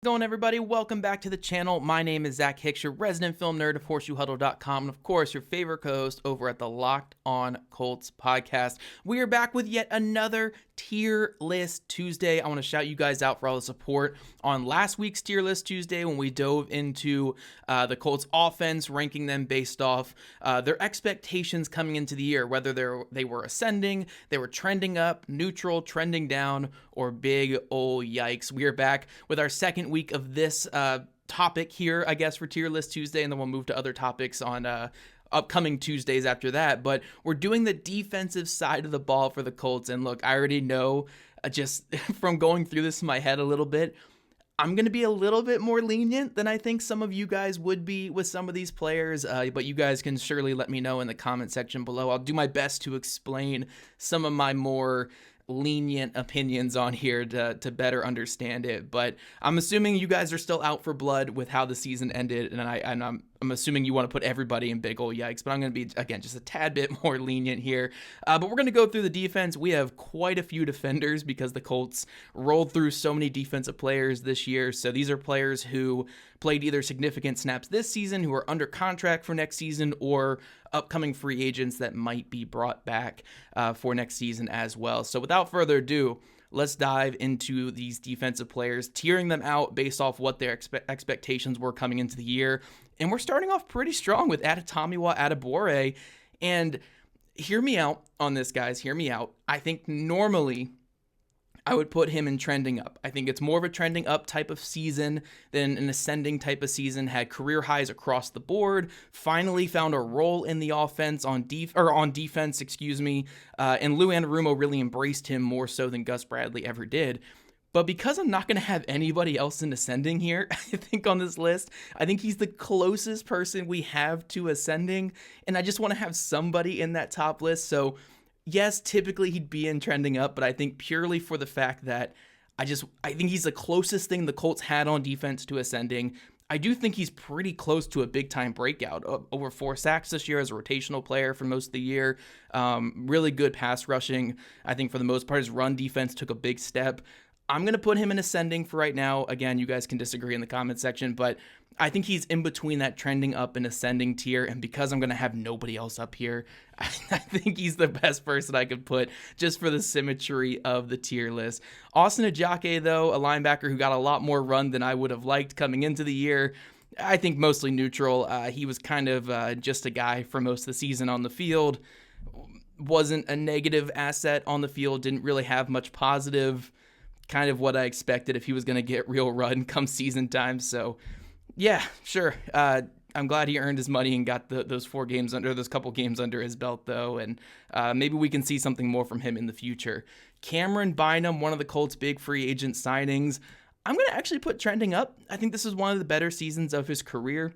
Going everybody, welcome back to the channel. My name is Zach Hicks, your resident film nerd of horseshoehuddle.com, and of course your favorite co-host over at the Locked On Colts podcast. We are back with yet another tier list Tuesday. I want to shout you guys out for all the support on last week's tier list Tuesday when we dove into the Colts offense, ranking them based off their expectations coming into the year, whether they were ascending, they were trending up, neutral, trending down, or big ol' yikes. We are back with our second week of this topic here, I guess, for tier list Tuesday, and then we'll move to other topics on upcoming Tuesdays after that. But we're doing the defensive side of the ball for the Colts, and look, I already know just from going through this in my head a little bit, I'm going to be a little bit more lenient than I think some of you guys would be with some of these players, but you guys can surely let me know in the comment section below. I'll do my best to explain some of my more lenient opinions on here to better understand it, but I'm assuming you guys are still out for blood with how the season ended, and I'm assuming you want to put everybody in big ol' yikes, but I'm going to be, again, just a tad bit more lenient here. But we're going to go through the defense. We have quite a few defenders because the Colts rolled through so many defensive players this year. So these are players who played either significant snaps this season, who are under contract for next season, or upcoming free agents that might be brought back for next season as well. So without further ado, let's dive into these defensive players, tiering them out based off what their expectations were coming into the year. And we're starting off pretty strong with Adetomiwa Adebawore. And hear me out on this, guys. Hear me out. I think normally I would put him in trending up. I think it's more of a trending up type of season than an ascending type of season. Had career highs across the board. Finally found a role in the offense on defense, and Lou Anarumo really embraced him more so than Gus Bradley ever did. But because I'm not going to have anybody else in ascending here, I think on this list, I think he's the closest person we have to ascending, and I just want to have somebody in that top list. So yes, typically he'd be in trending up, but I think purely for the fact that I think he's the closest thing the Colts had on defense to ascending. I do think he's pretty close to a big-time breakout. Over 4 sacks this year as a rotational player for most of the year. Really good pass rushing. I think for the most part, his run defense took a big step. I'm going to put him in ascending for right now. Again, you guys can disagree in the comment section, but I think he's in between that trending up and ascending tier, and because I'm going to have nobody else up here, I think he's the best person I could put just for the symmetry of the tier list. Austin Ajake, though, a linebacker who got a lot more run than I would have liked coming into the year, I think mostly neutral. He was kind of just a guy for most of the season on the field. Wasn't a negative asset on the field, didn't really have much positive. Kind of what I expected if he was going to get real run come season time. So, yeah, sure. I'm glad he earned his money and got those couple games under his belt, though, and maybe we can see something more from him in the future. Cameron Bynum, one of the Colts' big free agent signings. I'm going to actually put trending up. I think this is one of the better seasons of his career.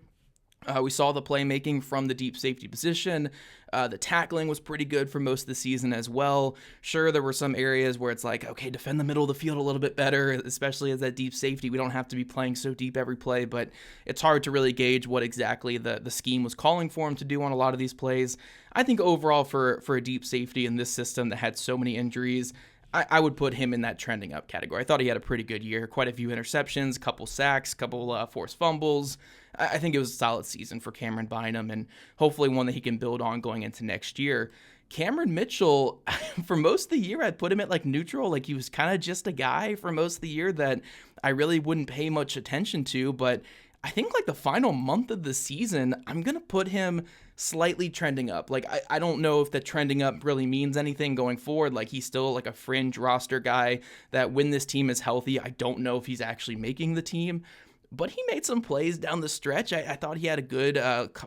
We saw the playmaking from the deep safety position. The tackling was pretty good for most of the season as well. Sure, there were some areas where it's like, okay, defend the middle of the field a little bit better, especially as that deep safety. We don't have to be playing so deep every play, but it's hard to really gauge what exactly the scheme was calling for him to do on a lot of these plays. I think overall for a deep safety in this system that had so many injuries, I would put him in that trending up category. I thought he had a pretty good year. Quite a few interceptions, couple sacks, couple forced fumbles. I think it was a solid season for Cameron Bynum, and hopefully one that he can build on going into next year. Cameron Mitchell, for most of the year, I'd put him at like neutral. Like he was kind of just a guy for most of the year that I really wouldn't pay much attention to. But I think like the final month of the season, I'm going to put him slightly trending up. Like, I don't know if the trending up really means anything going forward. Like, he's still like a fringe roster guy that when this team is healthy, I don't know if he's actually making the team. But he made some plays down the stretch. I thought he had a good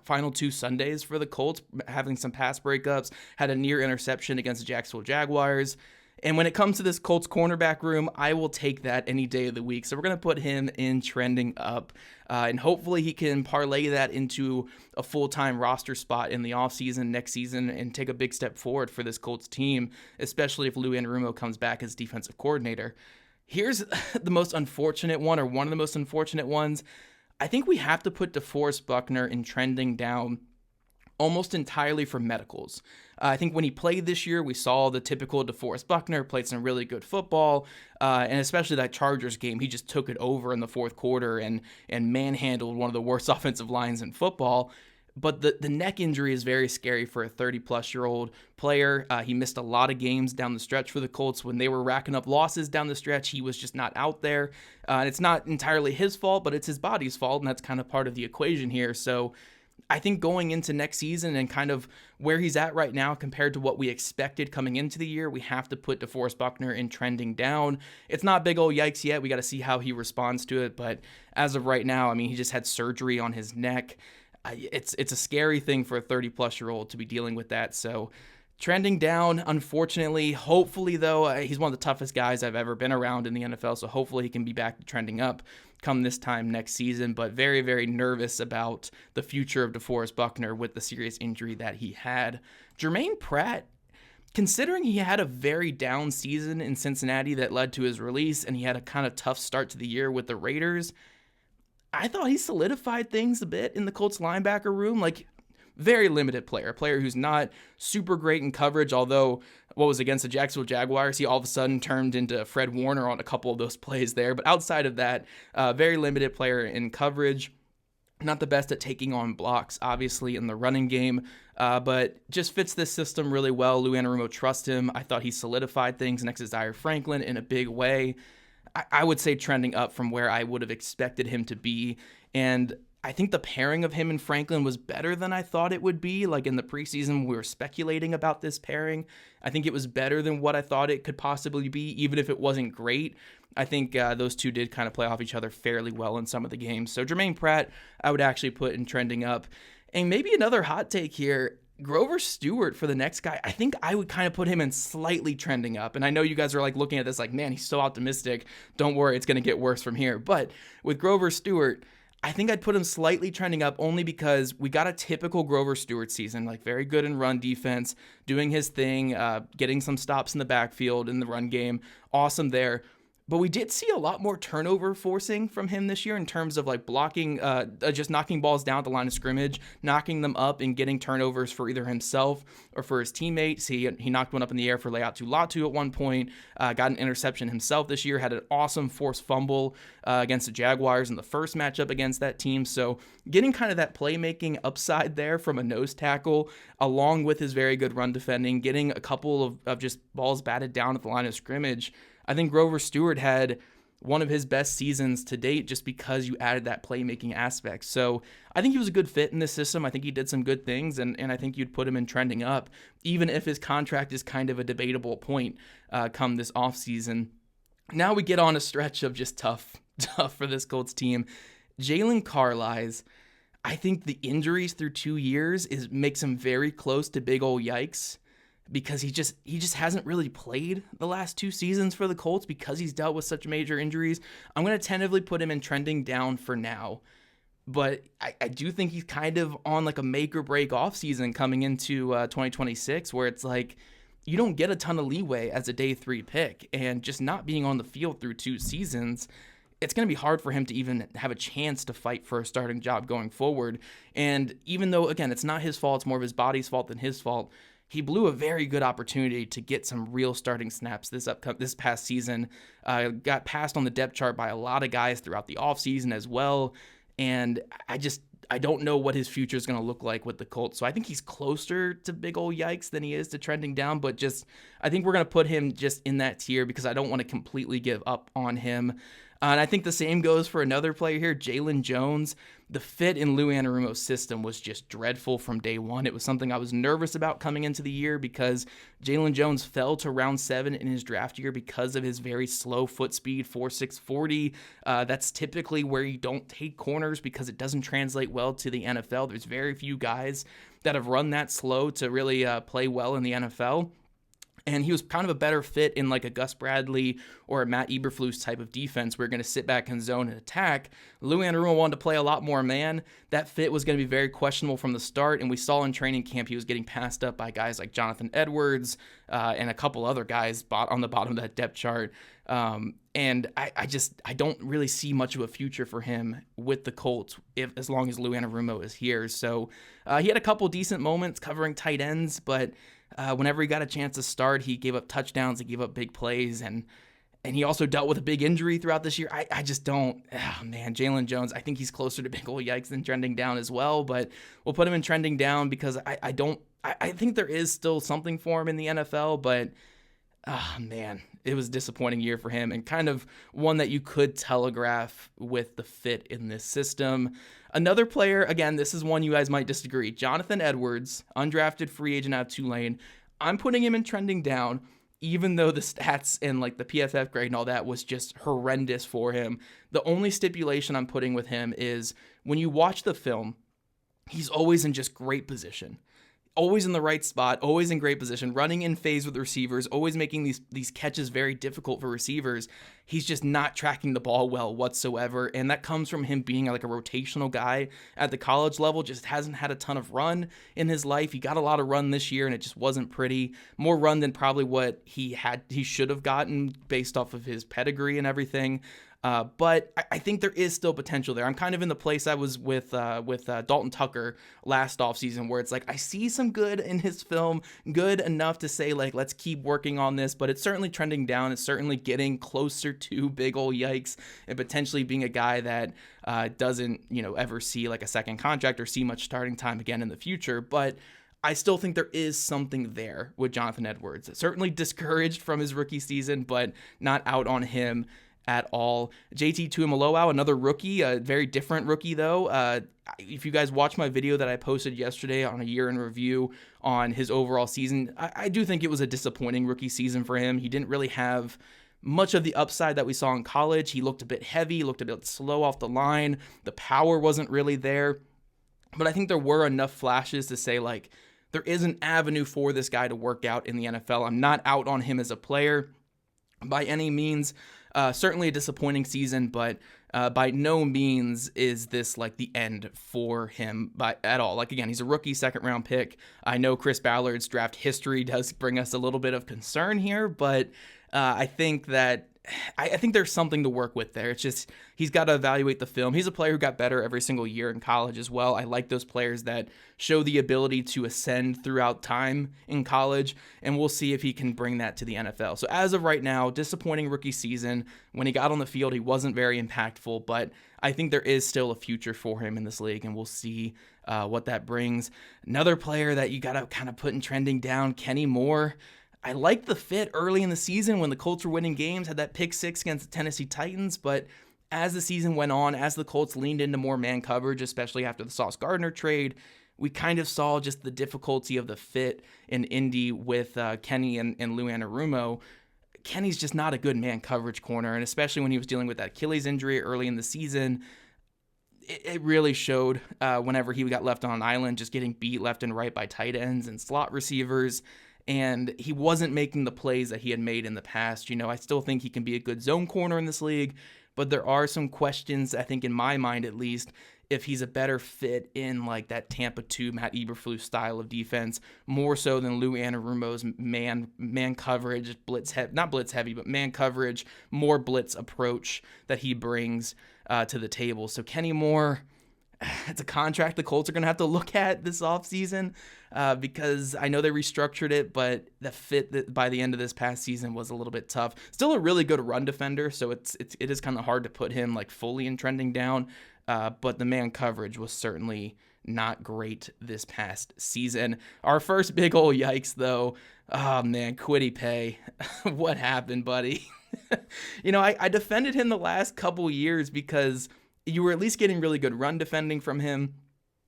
final 2 Sundays for the Colts, having some pass breakups, had a near interception against the Jacksonville Jaguars. And when it comes to this Colts cornerback room, I will take that any day of the week. So we're going to put him in trending up. And hopefully he can parlay that into a full-time roster spot in the offseason next season and take a big step forward for this Colts team, especially if Lou Anarumo comes back as defensive coordinator. Here's the most unfortunate one, or one of the most unfortunate ones. I think we have to put DeForest Buckner in trending down almost entirely from medicals. I think when he played this year, we saw the typical DeForest Buckner, played some really good football, and especially that Chargers game, he just took it over in the fourth quarter and manhandled one of the worst offensive lines in football. But the neck injury is very scary for a 30-plus-year-old player. He missed a lot of games down the stretch for the Colts. When they were racking up losses down the stretch, he was just not out there. And it's not entirely his fault, but it's his body's fault, and that's kind of part of the equation here. So I think going into next season and kind of where he's at right now compared to what we expected coming into the year, we have to put DeForest Buckner in trending down. It's not big old yikes yet. We got to see how he responds to it. But as of right now, I mean, he just had surgery on his neck. It's a scary thing for a 30-plus-year-old to be dealing with that. So trending down, unfortunately. Hopefully, though, he's one of the toughest guys I've ever been around in the NFL, so hopefully he can be back to trending up come this time next season. But very, very nervous about the future of DeForest Buckner with the serious injury that he had. Jermaine Pratt, considering he had a very down season in Cincinnati that led to his release, and he had a kind of tough start to the year with the Raiders, I thought he solidified things a bit in the Colts linebacker room. Like, very limited player, a player who's not super great in coverage, although what was against the Jacksonville Jaguars, he all of a sudden turned into Fred Warner on a couple of those plays there. But outside of that, very limited player in coverage. Not the best at taking on blocks, obviously, in the running game, but just fits this system really well. Lou Anarumo trusts him. I thought he solidified things next to Zaire Franklin in a big way. I would say trending up from where I would have expected him to be. And I think the pairing of him and Franklin was better than I thought it would be. Like in the preseason, we were speculating about this pairing. I think it was better than what I thought it could possibly be, even if it wasn't great. I think those two did kind of play off each other fairly well in some of the games. So Jermaine Pratt, I would actually put in trending up. And maybe another hot take here, Grover Stewart for the next guy, I think I would kind of put him in slightly trending up. And I know you guys are like looking at this like, man, he's so optimistic. Don't worry, it's going to get worse from here. But with Grover Stewart, I think I'd put him slightly trending up only because we got a typical Grover Stewart season, like very good in run defense, doing his thing, getting some stops in the backfield in the run game. Awesome there. But we did see a lot more turnover forcing from him this year in terms of like blocking, just knocking balls down at the line of scrimmage, knocking them up and getting turnovers for either himself or for his teammates. He knocked one up in the air for Layout to Latu at one point, got an interception himself this year, had an awesome forced fumble against the Jaguars in the first matchup against that team. So getting kind of that playmaking upside there from a nose tackle, along with his very good run defending, getting a couple of just balls batted down at the line of scrimmage. I think Grover Stewart had one of his best seasons to date just because you added that playmaking aspect. So I think he was a good fit in this system. I think he did some good things, and I think you'd put him in trending up, even if his contract is kind of a debatable point come this offseason. Now we get on a stretch of just tough for this Colts team. Jalen Carlies, I think the injuries through 2 years makes him very close to big old yikes, because he just hasn't really played the last 2 seasons for the Colts because he's dealt with such major injuries. I'm going to tentatively put him in trending down for now. But I do think he's kind of on like a make or break offseason coming into 2026, where it's like you don't get a ton of leeway as a day 3 pick, and just not being on the field through 2 seasons, it's going to be hard for him to even have a chance to fight for a starting job going forward. And even though, again, it's not his fault, it's more of his body's fault than his fault, he blew a very good opportunity to get some real starting snaps this past season. Got passed on the depth chart by a lot of guys throughout the offseason as well. And I don't know what his future is going to look like with the Colts. So I think he's closer to big old yikes than he is to trending down. But I think we're going to put him just in that tier because I don't want to completely give up on him. And I think the same goes for another player here, Jalen Jones. The fit in Lou Anarumo's system was just dreadful from day one. It was something I was nervous about coming into the year because Jalen Jones fell to round 7 in his draft year because of his very slow foot speed, 4.6 40. That's typically where you don't take corners because it doesn't translate well to the NFL. There's very few guys that have run that slow to really play well in the NFL. And he was kind of a better fit in like a Gus Bradley or a Matt Eberflus type of defense. We're going to sit back in zone and attack. Lou Anarumo wanted to play a lot more man. That fit was going to be very questionable from the start. And we saw in training camp he was getting passed up by guys like Jonathan Edwards and a couple other guys on the bottom of that depth chart. And I don't really see much of a future for him with the Colts as long as Lou Anarumo is here. So he had a couple decent moments covering tight ends, but whenever he got a chance to start, he gave up touchdowns, he gave up big plays, and he also dealt with a big injury throughout this year. I just don't, Jalen Jones, I think he's closer to big ol' yikes than trending down as well, but we'll put him in trending down because I think there is still something for him in the NFL, but it was a disappointing year for him and kind of one that you could telegraph with the fit in this system. Another player, again, this is one you guys might disagree. Jonathan Edwards, undrafted free agent out of Tulane. I'm putting him in trending down, even though the stats and like the PFF grade and all that was just horrendous for him. The only stipulation I'm putting with him is when you watch the film, he's always in just great position. Always in the right spot, always in great position, running in phase with receivers, always making these catches very difficult for receivers. He's just not tracking the ball well whatsoever, and that comes from him being like a rotational guy at the college level, just hasn't had a ton of run in his life. He got a lot of run this year, and it just wasn't pretty. More run than probably what he should have gotten based off of his pedigree and everything. But I think there is still potential there. I'm kind of in the place I was with Dalton Tucker last offseason, where it's like I see some good in his film, good enough to say like let's keep working on this, but it's certainly trending down. It's certainly getting closer to big ol' yikes and potentially being a guy that doesn't ever see like a second contract or see much starting time again in the future. But I still think there is something there with Jonathan Edwards. Certainly discouraged from his rookie season, but not out on him at all. JT Tuimoloau, another rookie, a very different rookie though. If you guys watch my video that I posted yesterday on a year in review on his overall season, I do think it was a disappointing rookie season for him. He didn't really have much of the upside that we saw in college. He looked a bit heavy, looked a bit slow off the line. The power wasn't really there. But I think there were enough flashes to say like there is an avenue for this guy to work out in the NFL. I'm not out on him as a player by any means. Certainly a disappointing season, but by no means is this like the end for him at all. Like, again, he's a rookie second-round pick. I know Chris Ballard's draft history does bring us a little bit of concern here, but I think that I think there's something to work with there. It's just he's got to evaluate the film. He's a player who got better every single year in college as well. I like those players that show the ability to ascend throughout time in college, and we'll see if he can bring that to the NFL. So as of right now, disappointing rookie season. When he got on the field, he wasn't very impactful, but I think there is still a future for him in this league, and we'll see what that brings. Another player that you got to kind of put in trending down, Kenny Moore. I liked the fit early in the season when the Colts were winning games, had that pick six against the Tennessee Titans, but as the season went on, as the Colts leaned into more man coverage, especially after the Sauce Gardner trade, we kind of saw just the difficulty of the fit in Indy with Kenny and Lou Anarumo. Kenny's just not a good man coverage corner, and especially when he was dealing with that Achilles injury early in the season, it really showed whenever he got left on an island, just getting beat left and right by tight ends and slot receivers. And he wasn't making the plays that he had made in the past. I still think he can be a good zone corner in this league, but there are some questions, I think in my mind at least, if he's a better fit in like that Tampa 2 Matt Eberflus style of defense, more so than Lou Anarumo's man coverage, not blitz heavy, but man coverage, more blitz approach that he brings to the table. So Kenny Moore, it's a contract the Colts are going to have to look at this offseason because I know they restructured it, but the fit by the end of this past season was a little bit tough. Still a really good run defender, so it is kind of hard to put him like fully in trending down, but the man coverage was certainly not great this past season. Our first big ol' yikes, though. Oh, man, Kwity Paye. What happened, buddy? I defended him the last couple years because you were at least getting really good run defending from him.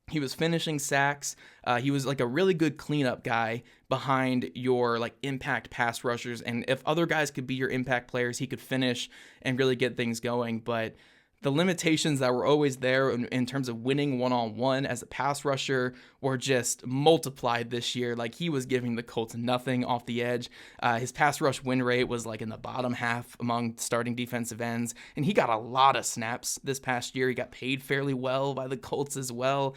He was finishing sacks. He was like a really good cleanup guy behind your like impact pass rushers. And if other guys could be your impact players, he could finish and really get things going. But the limitations that were always there in terms of winning one-on-one as a pass rusher were just multiplied this year. Like, he was giving the Colts nothing off the edge. His pass rush win rate was like in the bottom half among starting defensive ends, and he got a lot of snaps this past year. He got paid fairly well by the Colts as well.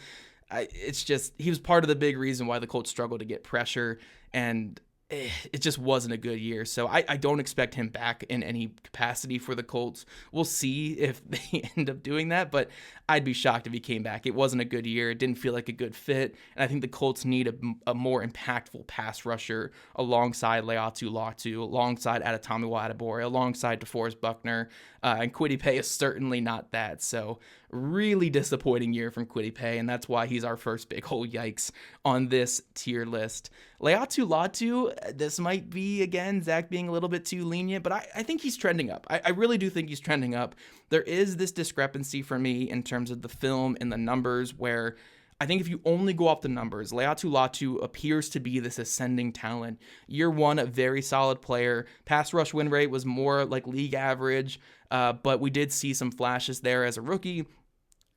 It's just, he was part of the big reason why the Colts struggled to get pressure, and it just wasn't a good year. So I don't expect him back in any capacity for the Colts. We'll see if they end up doing that, but I'd be shocked if he came back. It wasn't a good year. It didn't feel like a good fit, and I think the Colts need a more impactful pass rusher alongside Leatu Latu, alongside Adetomiwa Adebawore, alongside DeForest Buckner, and Kwity Paye is certainly not that. So really disappointing year from Kwity Paye, and that's why he's our first big hole yikes on this tier list. Leatu Latu, this might be, again, Zach being a little bit too lenient, but I think he's trending up. I really do think he's trending up. There is this discrepancy for me in terms of the film and the numbers, where I think if you only go off the numbers, Leatu Latu appears to be this ascending talent. Year one, a very solid player. Pass rush win rate was more like league average, but we did see some flashes there as a rookie.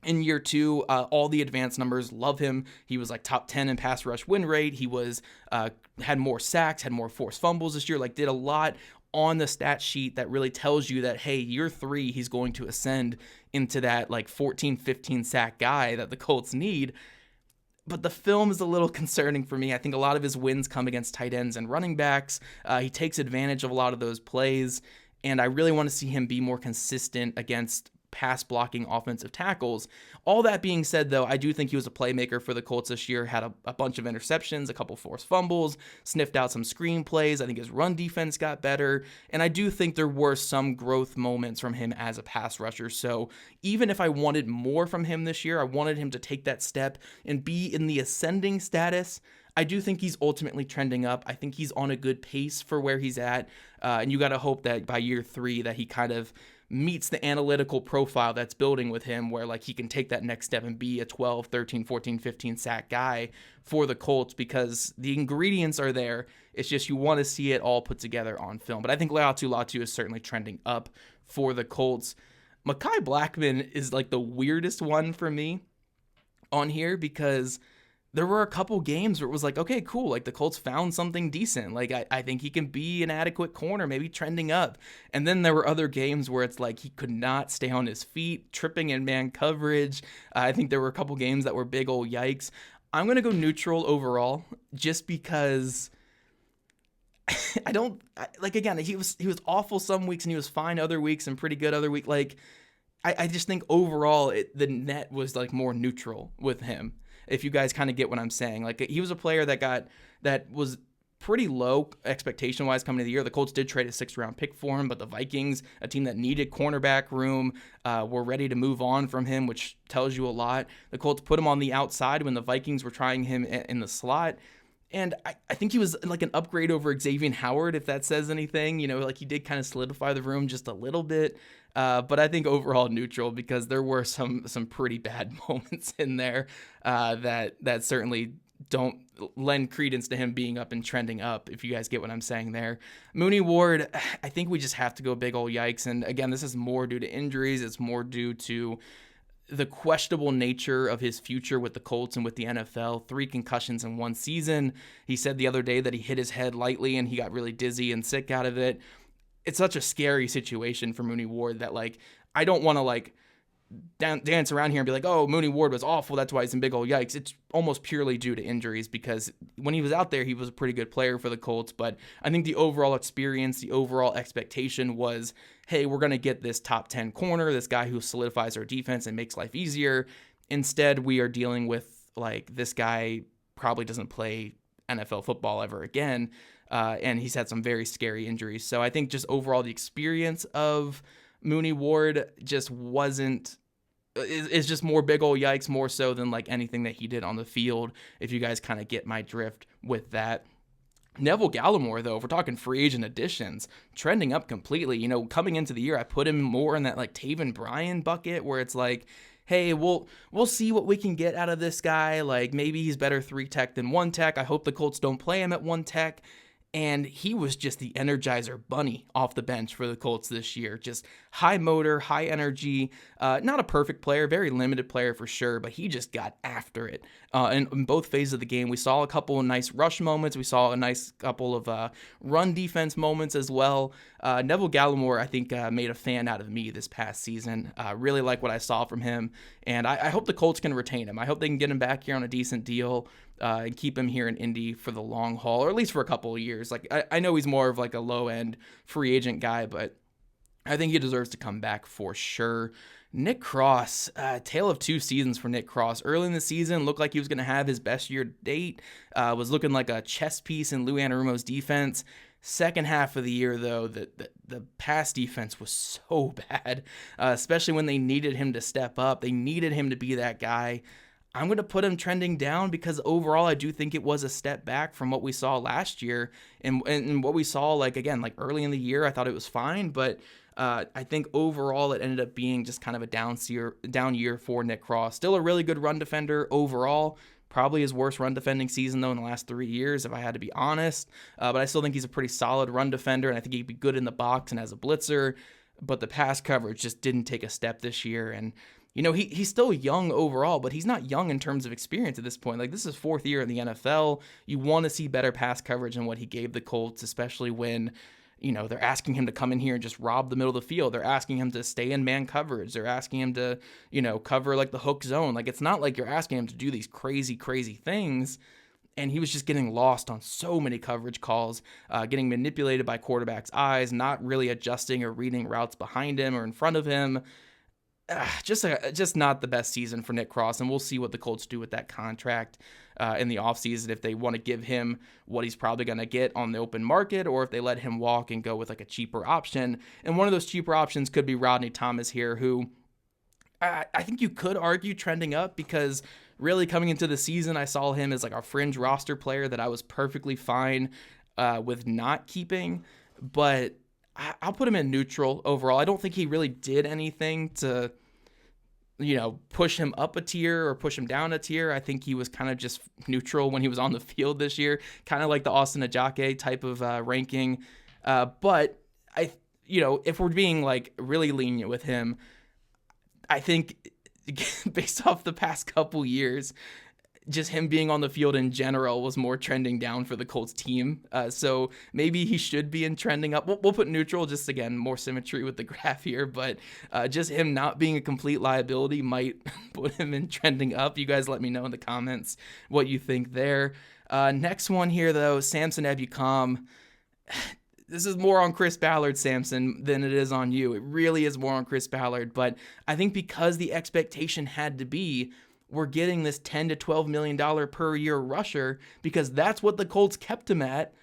In year two, all the advanced numbers love him. He was like top 10 in pass rush win rate. He was had more sacks, had more forced fumbles this year, like did a lot on the stat sheet that really tells you that, hey, year three, he's going to ascend into that like 14, 15 sack guy that the Colts need. But the film is a little concerning for me. I think a lot of his wins come against tight ends and running backs. He takes advantage of a lot of those plays, and I really want to see him be more consistent against pass blocking offensive tackles. All that being said, though, I do think he was a playmaker for the Colts this year, had a bunch of interceptions, a couple forced fumbles, sniffed out some screen plays. I think his run defense got better, and I do think there were some growth moments from him as a pass rusher. So even if I wanted more from him this year, I wanted him to take that step and be in the ascending status. I do think he's ultimately trending up. I think he's on a good pace for where he's at, and you got to hope that by year three that he kind of meets the analytical profile that's building with him, where like he can take that next step and be a 12, 13, 14, 15 sack guy for the Colts, because the ingredients are there. It's just you want to see it all put together on film. But I think Leatu Latu is certainly trending up for the Colts. Mekhi Blackmon is like the weirdest one for me on here, because there were a couple games where it was like, okay, cool. Like the Colts found something decent. Like I think he can be an adequate corner, maybe trending up. And then there were other games where it's like he could not stay on his feet, tripping in man coverage. I think there were a couple games that were big old yikes. I'm going to go neutral overall, just because again, he was awful some weeks and he was fine other weeks and pretty good other week. Like I just think overall the net was like more neutral with him, if you guys kind of get what I'm saying. Like he was a player that was pretty low expectation-wise coming to the year. The Colts did trade a 6th-round pick for him, but the Vikings, a team that needed cornerback room, were ready to move on from him, which tells you a lot. The Colts put him on the outside when the Vikings were trying him in the slot. And I think he was like an upgrade over Xavier Howard, if that says anything. You know, like he did kind of solidify the room just a little bit. But I think overall neutral, because there were some pretty bad moments in there that certainly don't lend credence to him being up and trending up, if you guys get what I'm saying there. Mooney Ward, I think we just have to go big old yikes. And again, this is more due to injuries. It's more due to the questionable nature of his future with the Colts and with the NFL. 3 concussions in one season. He said the other day that he hit his head lightly and he got really dizzy and sick out of it. It's such a scary situation for Mooney Ward that, like, I don't want to, like, dance around here and be like, oh, Mooney Ward was awful, that's why he's in big old yikes. It's almost purely due to injuries, because when he was out there, he was a pretty good player for the Colts. But I think the overall experience, the overall expectation was, hey, we're going to get this top 10 corner, this guy who solidifies our defense and makes life easier. Instead, we are dealing with, like, this guy probably doesn't play NFL football ever again. And he's had some very scary injuries. So I think just overall the experience of Mooney Ward just is just more big old yikes, more so than like anything that he did on the field, if you guys kind of get my drift with that. Neville Gallimore, though, if we're talking free agent additions, trending up completely. You know, coming into the year, I put him more in that like Taven Bryan bucket, where it's like, hey, we'll see what we can get out of this guy. Like maybe he's better 3 tech than 1 tech. I hope the Colts don't play him at 1 tech. And he was just the Energizer Bunny off the bench for the Colts this year. Just high motor, high energy, not a perfect player, very limited player for sure, but he just got after it in both phases of the game. We saw a couple of nice rush moments. We saw a nice couple of run defense moments as well. Neville Gallimore, I think, made a fan out of me this past season. Really like what I saw from him, and I hope the Colts can retain him. I hope they can get him back here on a decent deal. And keep him here in Indy for the long haul, or at least for a couple of years. Like I know he's more of like a low-end free agent guy, but I think he deserves to come back for sure. Nick Cross, tale of two seasons for Nick Cross. Early in the season, looked like he was going to have his best year to date. Was looking like a chess piece in Lou Anarumo's defense. Second half of the year, though, the pass defense was so bad, especially when they needed him to step up. They needed him to be that guy. I'm going to put him trending down because overall I do think it was a step back from what we saw last year and what we saw, like early in the year. I thought it was fine, but I think overall it ended up being just kind of a down year for Nick Cross. Still a really good run defender overall. Probably his worst run defending season, though, in the last 3 years, if I had to be honest. But I still think he's a pretty solid run defender, and I think he'd be good in the box and as a blitzer. But the pass coverage just didn't take a step this year, and he's still young overall, but he's not young in terms of experience at this point. Like, this is fourth year in the NFL. You want to see better pass coverage than what he gave the Colts, especially when, they're asking him to come in here and just rob the middle of the field. They're asking him to stay in man coverage. They're asking him to, cover like the hook zone. Like, it's not like you're asking him to do these crazy, crazy things. And he was just getting lost on so many coverage calls, getting manipulated by quarterbacks' eyes, not really adjusting or reading routes behind him or in front of him. Just not the best season for Nick Cross, and we'll see what the Colts do with that contract in the offseason, if they want to give him what he's probably going to get on the open market, or if they let him walk and go with like a cheaper option. And one of those cheaper options could be Rodney Thomas here, who I think you could argue trending up, because really coming into the season, I saw him as like a fringe roster player that I was perfectly fine with not keeping, but I'll put him in neutral overall. I don't think he really did anything to, push him up a tier or push him down a tier. I think he was kind of just neutral when he was on the field this year, kind of like the Austin Ajake type of ranking. But if we're being like really lenient with him, I think based off the past couple years, just him being on the field in general was more trending down for the Colts team. So maybe he should be in trending up. We'll put neutral, just again, more symmetry with the graph here, but just him not being a complete liability might put him in trending up. You guys let me know in the comments what you think there. Next one here, though, Samson Ebukam. This is more on Chris Ballard, Samson, than it is on you. It really is more on Chris Ballard, but I think because the expectation had to be, we're getting this $10 to $12 million per year rusher, because that's what the Colts kept him at.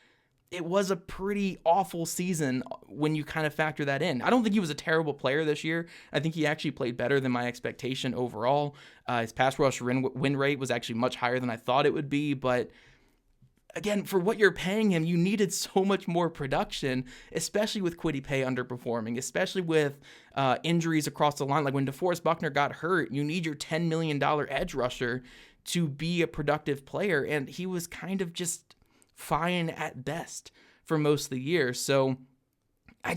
It was a pretty awful season when you kind of factor that in. I don't think he was a terrible player this year. I think he actually played better than my expectation overall. His pass rush win rate was actually much higher than I thought it would be, but again, for what you're paying him, you needed so much more production, especially with Kwity Paye underperforming, especially with injuries across the line. Like when DeForest Buckner got hurt, you need your $10 million edge rusher to be a productive player, and he was kind of just fine at best for most of the year. So I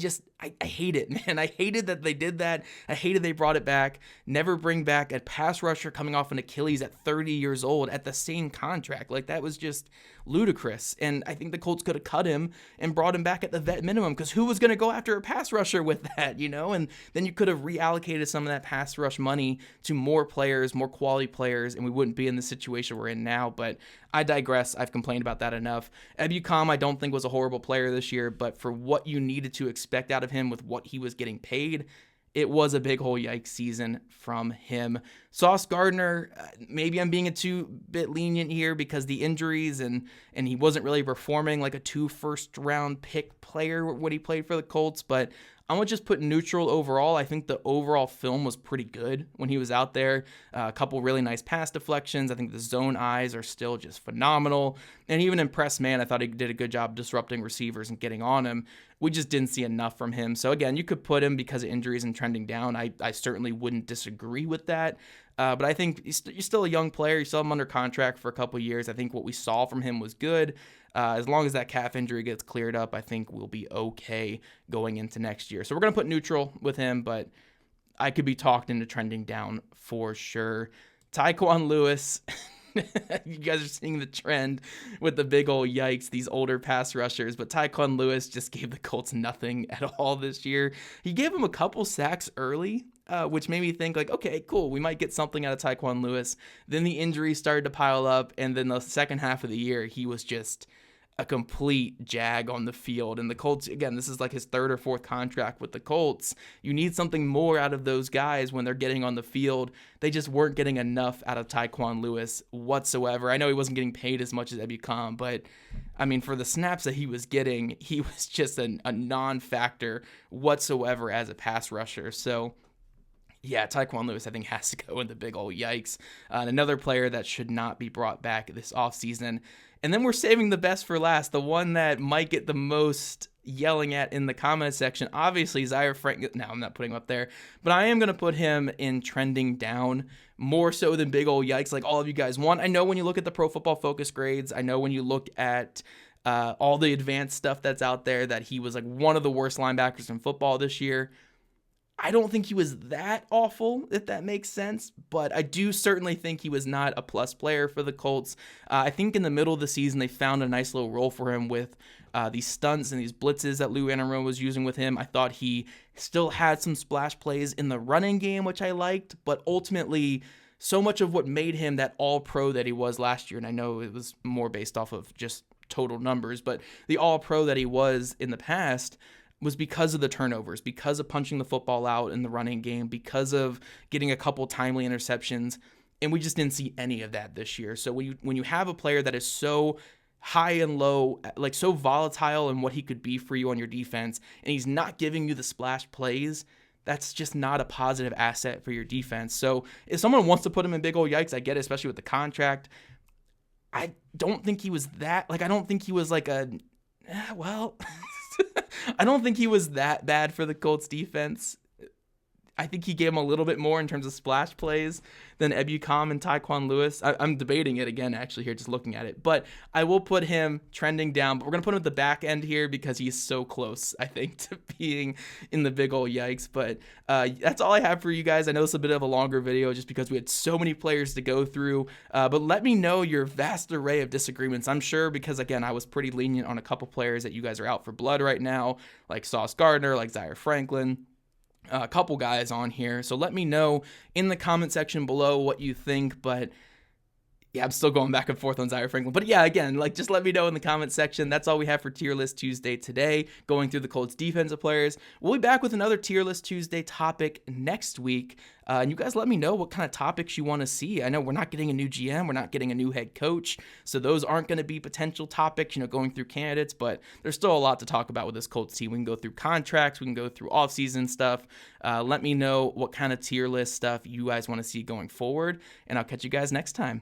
hate it, man. I hated that they did that. I hated they brought it back. Never bring back a pass rusher coming off an Achilles at 30 years old at the same contract. Like, that was just ludicrous. And I think the Colts could have cut him and brought him back at the vet minimum, because who was going to go after a pass rusher with that, And then you could have reallocated some of that pass rush money to more players, more quality players, and we wouldn't be in the situation we're in now. But I digress. I've complained about that enough. Ebukam, I don't think was a horrible player this year, but for what you needed to expect out of him with what he was getting paid, it was a big whole yikes season from him. Sauce Gardner, maybe I'm being a bit lenient here because the injuries and he wasn't really performing like a 2 first-round pick player when he played for the Colts, but I'm going to just put neutral overall. I think the overall film was pretty good when he was out there. A couple really nice pass deflections. I think the zone eyes are still just phenomenal. And even in press man, I thought he did a good job disrupting receivers and getting on him. We just didn't see enough from him. So again, you could put him because of injuries and trending down. I certainly wouldn't disagree with that. But I think you're still a young player. You still have him under contract for a couple years. I think what we saw from him was good. As long as that calf injury gets cleared up, I think we'll be okay going into next year. So we're going to put neutral with him, but I could be talked into trending down for sure. Tyquan Lewis, you guys are seeing the trend with the big old yikes, these older pass rushers, but Tyquan Lewis just gave the Colts nothing at all this year. He gave them a couple sacks early, which made me think like, okay, cool, we might get something out of Tyquan Lewis. Then the injuries started to pile up, and then the second half of the year, he was just a complete jag on the field. And the Colts, again, this is like his third or fourth contract with the Colts. You need something more out of those guys when they're getting on the field. They just weren't getting enough out of Tyquan Lewis whatsoever. I know he wasn't getting paid as much as Ebukam, but I mean, for the snaps that he was getting, he was just a non-factor whatsoever as a pass rusher. So yeah, Tyquan Lewis, I think, has to go in the big old yikes. Another player that should not be brought back this offseason. And then we're saving the best for last, the one that might get the most yelling at in the comment section. Obviously, Zaire Franklin. No, I'm not putting him up there, but I am going to put him in trending down more so than big old yikes like all of you guys want. I know when you look at the Pro Football Focus grades, I know when you look at all the advanced stuff that's out there that he was like one of the worst linebackers in football this year. I don't think he was that awful, if that makes sense, but I do certainly think he was not a plus player for the Colts. I think in the middle of the season, they found a nice little role for him with these stunts and these blitzes that Lou Anarumo was using with him. I thought he still had some splash plays in the running game, which I liked, but ultimately, so much of what made him that all-pro that he was last year, and I know it was more based off of just total numbers, but the all-pro that he was in the past was because of the turnovers, because of punching the football out in the running game, because of getting a couple timely interceptions, and we just didn't see any of that this year. So when you have a player that is so high and low, like so volatile in what he could be for you on your defense, and he's not giving you the splash plays, that's just not a positive asset for your defense. So if someone wants to put him in big old yikes, I get it, especially with the contract. I don't think he was that, like, I don't think he was like I don't think he was that bad for the Colts defense. I think he gave him a little bit more in terms of splash plays than Ebukam and Tyquan Lewis. I'm debating it again, actually, here, just looking at it. But I will put him trending down. But we're going to put him at the back end here because he's so close, I think, to being in the big old yikes. But that's all I have for you guys. I know it's a bit of a longer video just because we had so many players to go through. But let me know your vast array of disagreements. I'm sure because, again, I was pretty lenient on a couple players that you guys are out for blood right now, like Sauce Gardner, like Zaire Franklin. A couple guys on here. So let me know in the comment section below what you think. But yeah, I'm still going back and forth on Zaire Franklin. But yeah, again, like just let me know in the comment section. That's all we have for Tier List Tuesday today, going through the Colts defensive players. We'll be back with another Tier List Tuesday topic next week. And you guys let me know what kind of topics you want to see. I know we're not getting a new GM. We're not getting a new head coach. So those aren't going to be potential topics, going through candidates. But there's still a lot to talk about with this Colts team. We can go through contracts. We can go through offseason stuff. Let me know what kind of tier list stuff you guys want to see going forward. And I'll catch you guys next time.